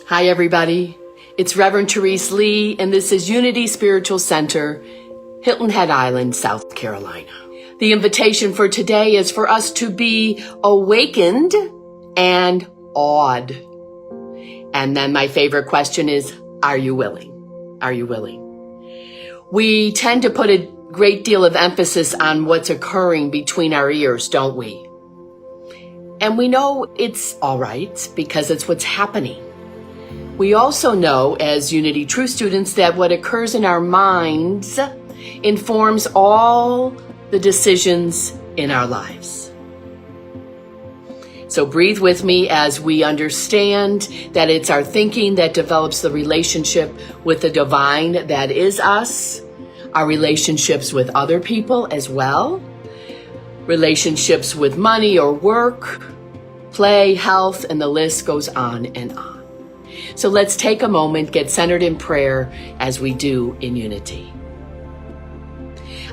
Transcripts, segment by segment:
Hi, everybody. It's Reverend Therese Lee, and this is Unity Spiritual Center, Hilton Head Island, South Carolina. The invitation for today is for us to be awakened and awed. And then my favorite question is, are you willing? Are you willing? We tend to put a great deal of emphasis on what's occurring between our ears, don't we? And we know it's all right because it's what's happening. We also know as Unity True students that what occurs in our minds informs all the decisions in our lives. So breathe with me as we understand that it's our thinking that develops the relationship with the divine that is us, our relationships with other people as well, relationships with money or work, play, health, and the list goes on and on. So let's take a moment, get centered in prayer as we do in unity.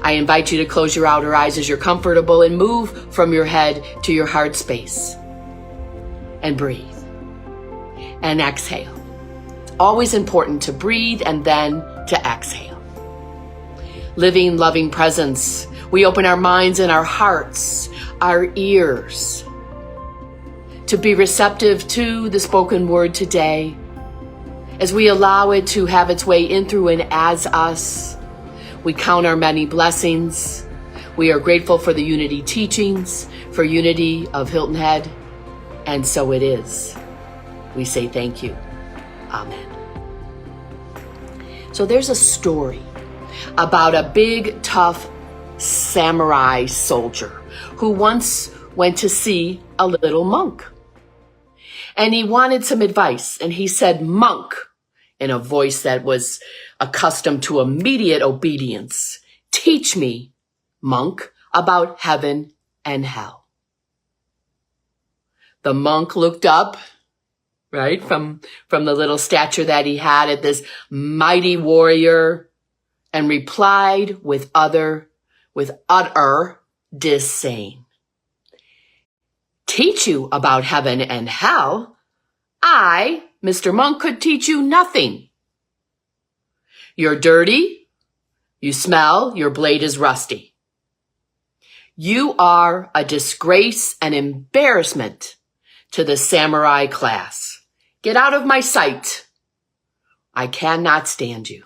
I invite you to close your outer eyes as you're comfortable and move from your head to your heart space. And breathe. And exhale. It's always important to breathe and then to exhale. Living, loving presence. We open our minds and our hearts, our ears, to be receptive to the spoken word today, as we allow it to have its way in through and as us. We count our many blessings. We are grateful for the unity teachings, for unity of Hilton Head, and so it is. We say thank you. Amen. So there's a story about a big, tough samurai soldier who once went to see a little monk. And he wanted some advice, and he said, "Monk," in a voice that was accustomed to immediate obedience, "teach me, monk, about heaven and hell." The monk looked up, right, from the little stature that he had at this mighty warrior, and replied with utter disdain. "Teach you about heaven and hell? I, Mr. Monk, could teach you nothing. You're dirty, you smell, your blade is rusty. You are a disgrace and embarrassment to the samurai class. Get out of my sight. I cannot stand you."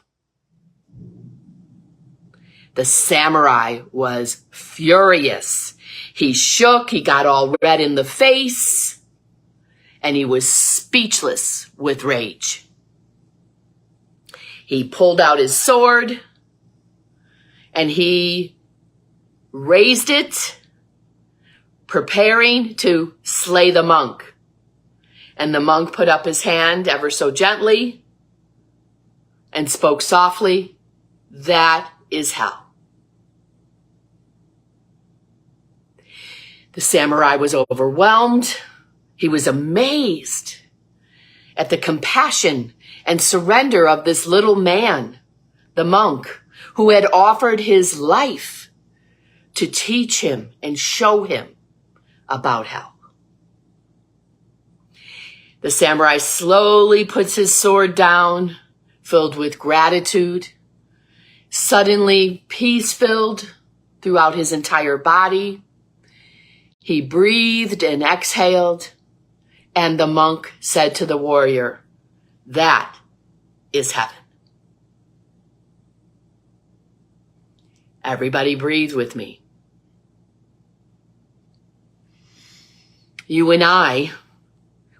The samurai was furious. He shook, he got all red in the face, and he was speechless with rage. He pulled out his sword, and he raised it, preparing to slay the monk. And the monk put up his hand ever so gently and spoke softly, "That is hell." The samurai was overwhelmed. He was amazed at the compassion and surrender of this little man, the monk, who had offered his life to teach him and show him about hell. The samurai slowly puts his sword down, filled with gratitude. Suddenly, peace filled throughout his entire body. He breathed and exhaled, and the monk said to the warrior, "That is heaven." Everybody breathe with me. You and I,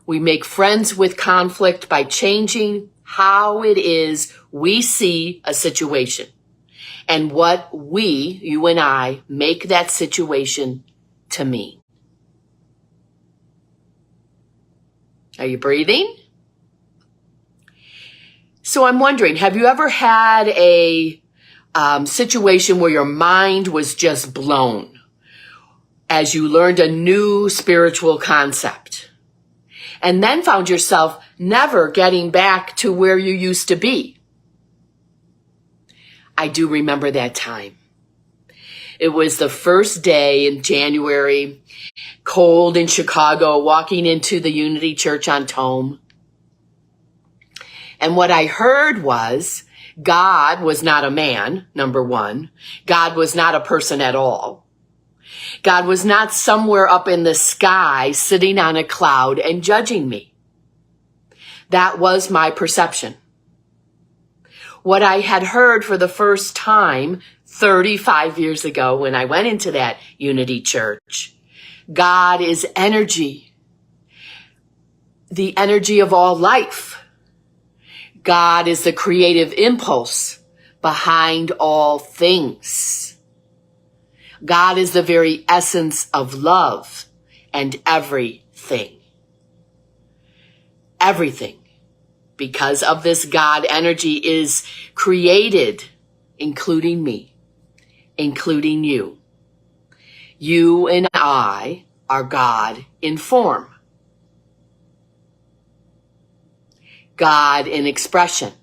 we make friends with conflict by changing how it is we see a situation and what you and I, make that situation to mean. Are you breathing? So I'm wondering, have you ever had a situation where your mind was just blown as you learned a new spiritual concept and then found yourself never getting back to where you used to be? I do remember that time. It was the first day in January, cold in Chicago, walking into the Unity Church on Tome. And what I heard was God was not a man, number one. God was not a person at all. God was not somewhere up in the sky sitting on a cloud and judging me. That was my perception. What I had heard for the first time 35 years ago when I went into that Unity Church, God is energy, the energy of all life. God is the creative impulse behind all things. God is the very essence of love and everything. Everything, because of this God energy, is created, including me, including you. You and I are God in form. God in expression.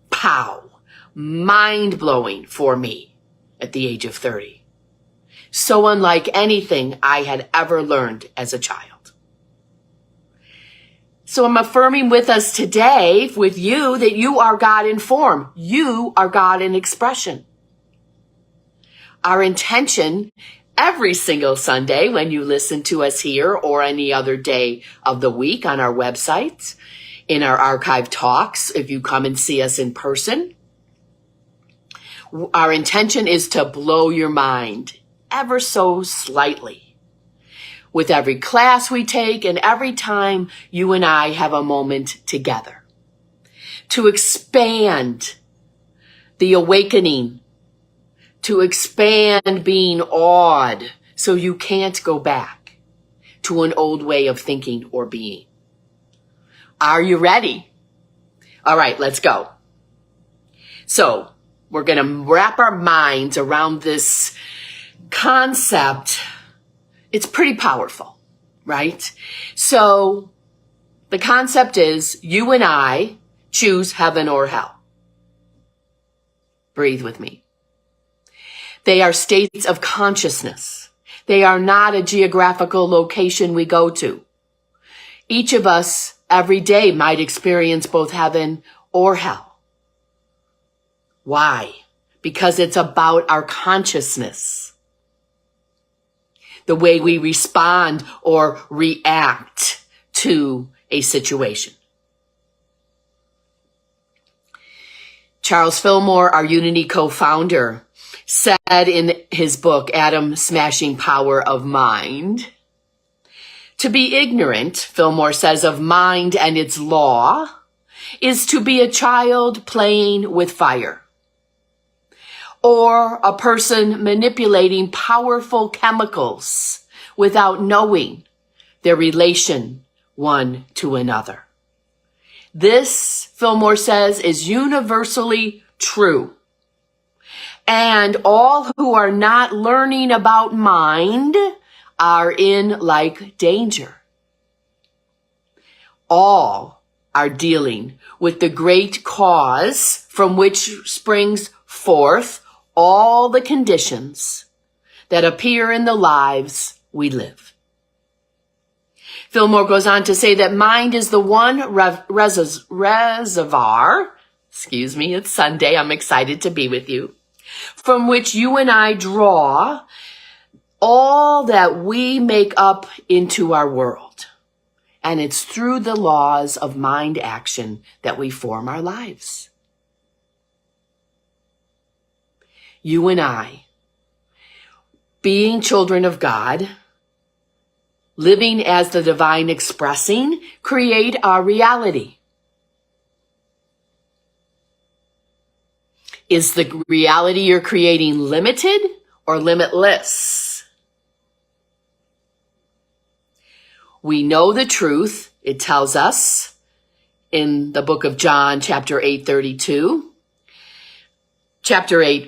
Pow! Mind-blowing for me at the age of 30. So unlike anything I had ever learned as a child. So I'm affirming with us today, with you, that you are God in form. You are God in expression. Our intention every single Sunday when you listen to us here or any other day of the week on our website, in our archive talks, if you come and see us in person, our intention is to blow your mind ever so slightly with every class we take and every time you and I have a moment together to expand the awakening, to expand being awed so you can't go back to an old way of thinking or being. Are you ready? All right, let's go. So we're going to wrap our minds around this concept. It's pretty powerful, right? So the concept is you and I choose heaven or hell. Breathe with me. They are states of consciousness. They are not a geographical location we go to. Each of us every day might experience both heaven or hell. Why? Because it's about our consciousness. The way we respond or react to a situation. Charles Fillmore, our Unity co-founder, said in his book, Atom Smashing Power of Mind, to be ignorant, Fillmore says, of mind and its law is to be a child playing with fire or a person manipulating powerful chemicals without knowing their relation one to another. This, Fillmore says, is universally true. And all who are not learning about mind are in like danger. All are dealing with the great cause from which springs forth all the conditions that appear in the lives we live. Fillmore goes on to say that mind is the one reservoir, it's Sunday, I'm excited to be with you, from which you and I draw all that we make up into our world. And it's through the laws of mind action that we form our lives. You and I, being children of God, living as the divine expressing, create our reality. Is the reality you're creating limited or limitless? We know the truth, it tells us in the book of John, chapter 8,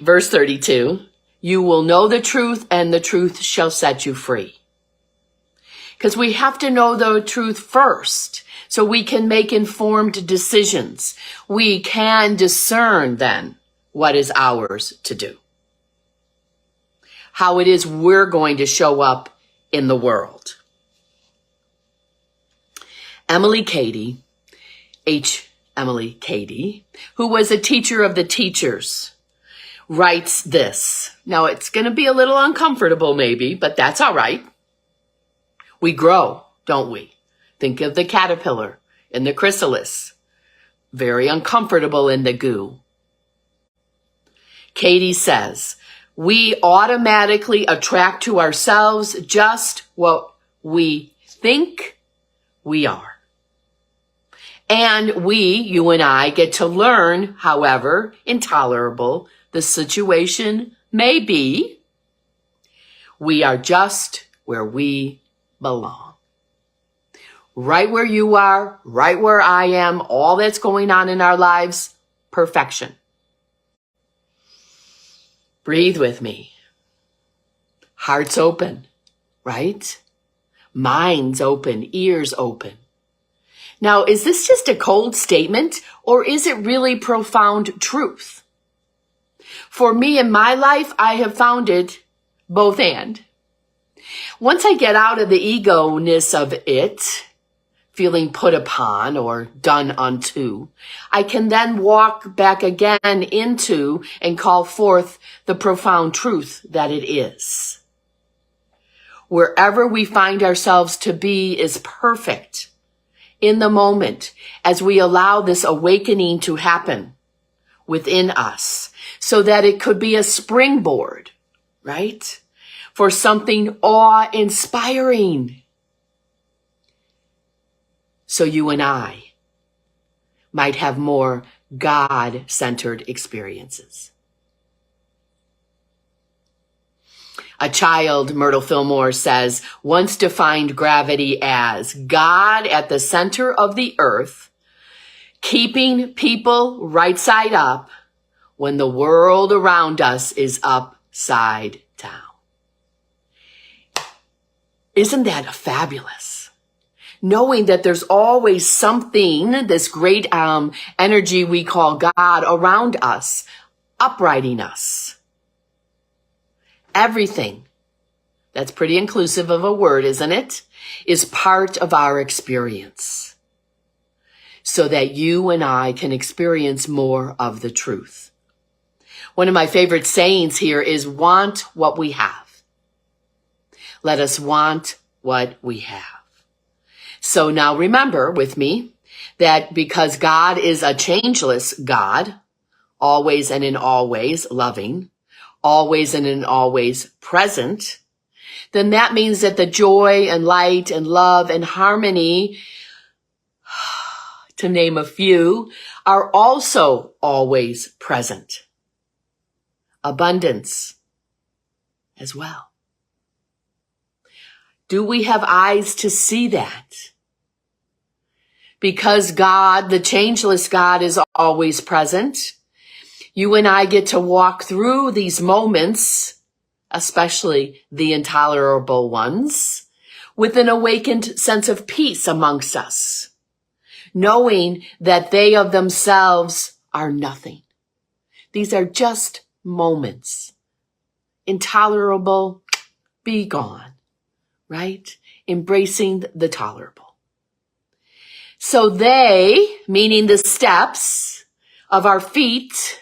verse 32, you will know the truth and the truth shall set you free. Because we have to know the truth first so we can make informed decisions. We can discern then what is ours to do. how it is we're going to show up in the world. Emily Cady, Emily Cady, who was a teacher of the teachers, writes this. Now, it's going to be a little uncomfortable maybe, but that's all right. We grow, don't we? Think of the caterpillar in the chrysalis. Very uncomfortable in the goo. Cady says, we automatically attract to ourselves just what we think we are. And you and I, get to learn, however intolerable the situation may be, we are just where we belong. Right where you are, right where I am, all that's going on in our lives, perfection. Breathe with me. Hearts open, right? Minds open, ears open. Now, is this just a cold statement, or is it really profound truth? For me in my life, I have found it both and. Once I get out of the ego-ness of it, feeling put upon or done unto, I can then walk back again into and call forth the profound truth that it is. Wherever we find ourselves to be is perfect in the moment as we allow this awakening to happen within us so that it could be a springboard, right? For something awe-inspiring. So you and I might have more God-centered experiences. A child, Myrtle Fillmore says, once defined gravity as God at the center of the earth, keeping people right side up when the world around us is upside down. Isn't that fabulous? Knowing that there's always something, this great energy we call God around us, uprighting us. Everything, that's pretty inclusive of a word, isn't it, is part of our experience so that you and I can experience more of the truth. One of my favorite sayings here is, want what we have. Let us want what we have. So now remember with me that because God is a changeless God, always and in all ways loving, always and in all ways present, then that means that the joy and light and love and harmony, to name a few, are also always present. Abundance as well. Do we have eyes to see that? Because God, the changeless God, is always present, you and I get to walk through these moments, especially the intolerable ones, with an awakened sense of peace amongst us, knowing that they of themselves are nothing. These are just moments. Intolerable, be gone, right? Embracing the tolerable. So they, meaning the steps of our feet,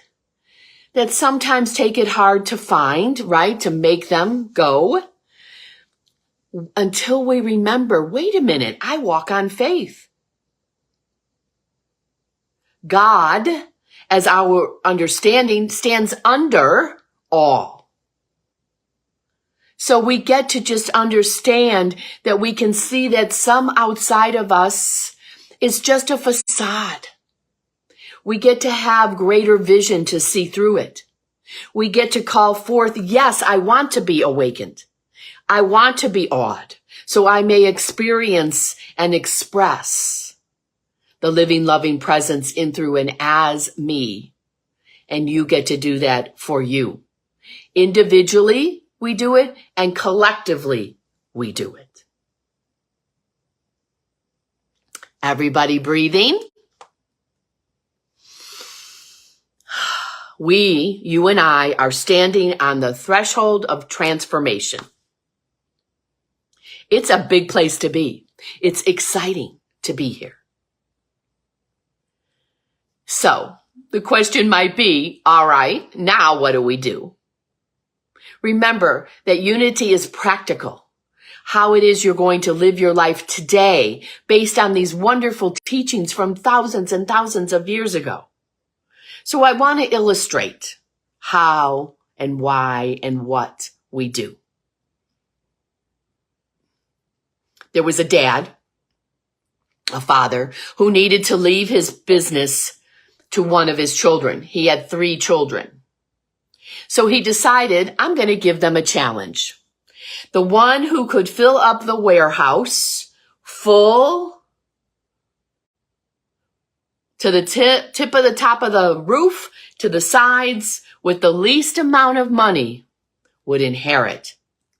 that sometimes take it hard to find, right? To make them go until we remember, wait a minute, I walk on faith. God, as our understanding, stands under all. So we get to just understand that we can see that some outside of us is just a facade. We get to have greater vision to see through it. We get to call forth, yes, I want to be awakened. I want to be awed so I may experience and express the living, loving presence in, through, and as me. And you get to do that for you. Individually, we do it, and collectively, we do it. Everybody breathing. you and I, are standing on the threshold of transformation. It's a big place to be. It's exciting to be here. So the question might be, all right, now what do we do? Remember that unity is practical. How it is you're going to live your life today based on these wonderful teachings from thousands and thousands of years ago. So I want to illustrate how and why and what we do. There was a father, who needed to leave his business to one of his children. He had 3 children. So he decided, I'm going to give them a challenge. The one who could fill up the warehouse full to the tip of the top of the roof, to the sides, with the least amount of money would inherit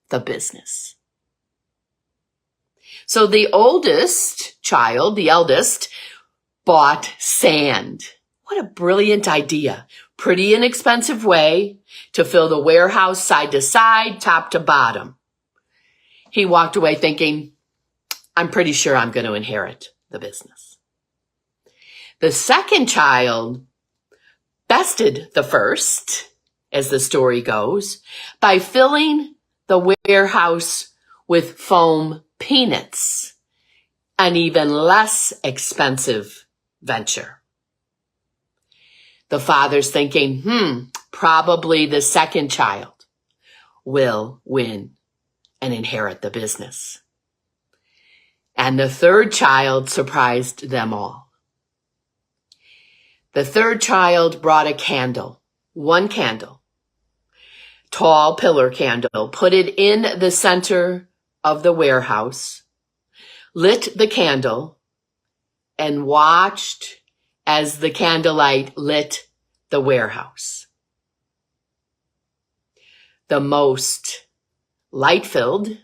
the business. So the oldest child, the eldest, bought sand. What a brilliant idea. Pretty inexpensive way to fill the warehouse side to side, top to bottom. He walked away thinking, I'm pretty sure I'm going to inherit the business. The second child bested the first, as the story goes, by filling the warehouse with foam peanuts, an even less expensive venture. The father's thinking, probably the second child will win and inherit the business. And the third child surprised them all. The third child brought a candle, one candle, tall pillar candle, put it in the center of the warehouse, lit the candle, and watched as the candlelight lit the warehouse. The most light-filled,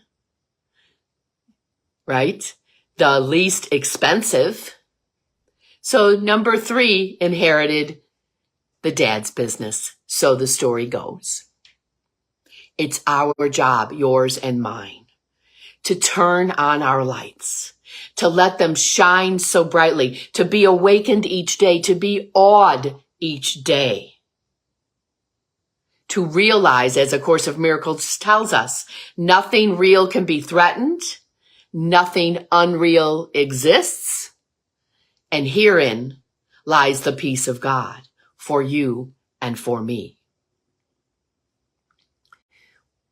right? The least expensive. So number 3 inherited the dad's business. So the story goes. It's our job, yours and mine, to turn on our lights, to let them shine so brightly, to be awakened each day, to be awed each day. To realize, as A Course of Miracles tells us, nothing real can be threatened, nothing unreal exists, and herein lies the peace of God for you and for me.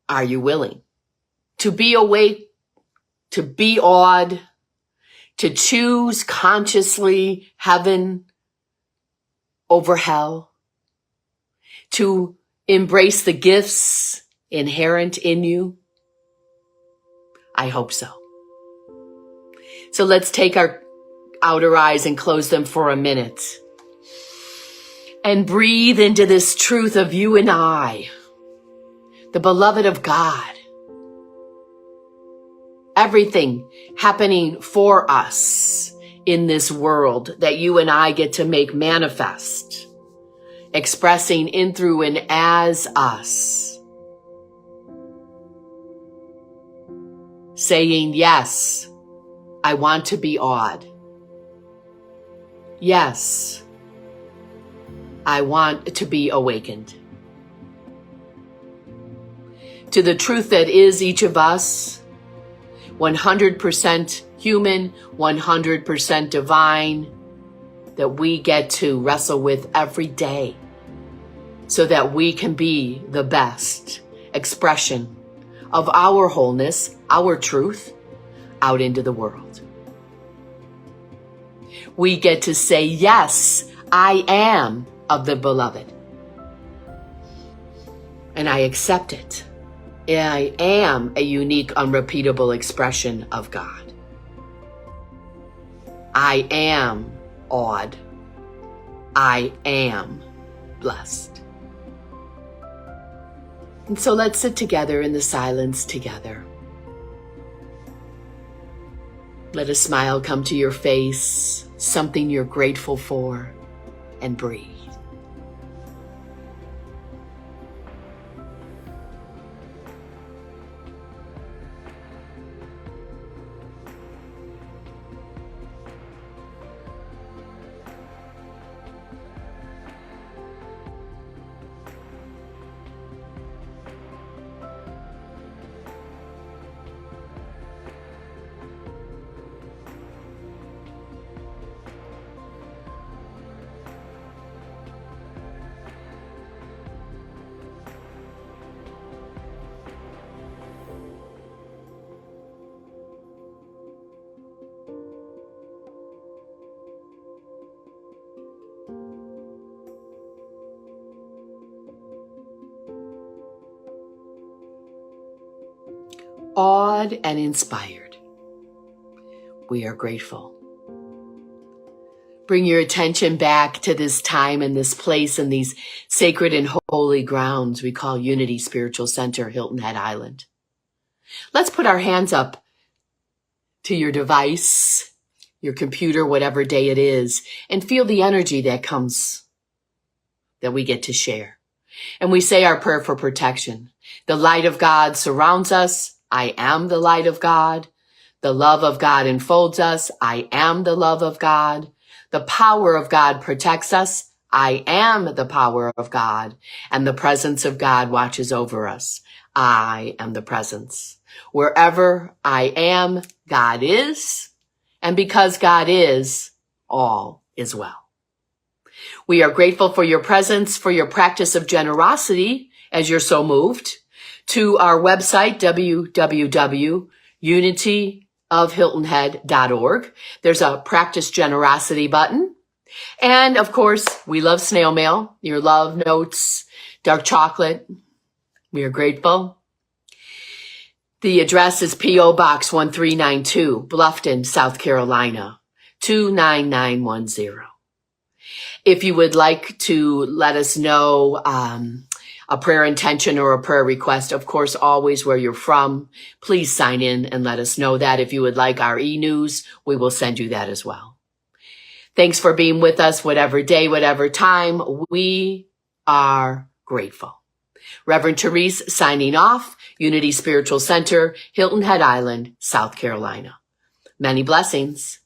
Are you willing to be awake, to be awed, to choose consciously heaven over hell, to embrace the gifts inherent in you? I hope so. So let's take our outer eyes and close them for a minute and breathe into this truth of you and I, the beloved of God. Everything happening for us in this world that you and I get to make manifest, expressing in, through, and as us. Saying, yes, I want to be awed. Yes, I want to be awakened to the truth that is each of us, 100% human, 100% divine, that we get to wrestle with every day so that we can be the best expression of our wholeness, our truth, out into the world. We get to say, yes, I am of the beloved. And I accept it. I am a unique, unrepeatable expression of God. I am awed. I am blessed. And so let's sit together in the silence together. Let a smile come to your face, something you're grateful for, and breathe. awed and inspired. We are grateful. Bring your attention back to this time and this place and these sacred and holy grounds we call Unity Spiritual Center, Hilton Head Island. Let's put our hands up to your device, your computer, whatever day it is, and feel the energy that comes, that we get to share. And we say our prayer for protection. The light of God surrounds us. I am the light of God. The love of God enfolds us. I am the love of God. The power of God protects us. I am the power of God. And the presence of God watches over us. I am the presence. Wherever I am, God is. And because God is, all is well. We are grateful for your presence, for your practice of generosity, as you're so moved, to our website, www.unityofhiltonhead.org. There's a practice generosity button. And of course, we love snail mail, your love notes, dark chocolate. We are grateful. The address is P.O. Box 1392, Bluffton, South Carolina, 29910. If you would like to let us know a prayer intention or a prayer request, of course, always where you're from, please sign in and let us know that. If you would like our e-news, we will send you that as well. Thanks for being with us, whatever day, whatever time. We are grateful. Reverend Therese signing off, Unity Spiritual Center, Hilton Head Island, South Carolina. Many blessings.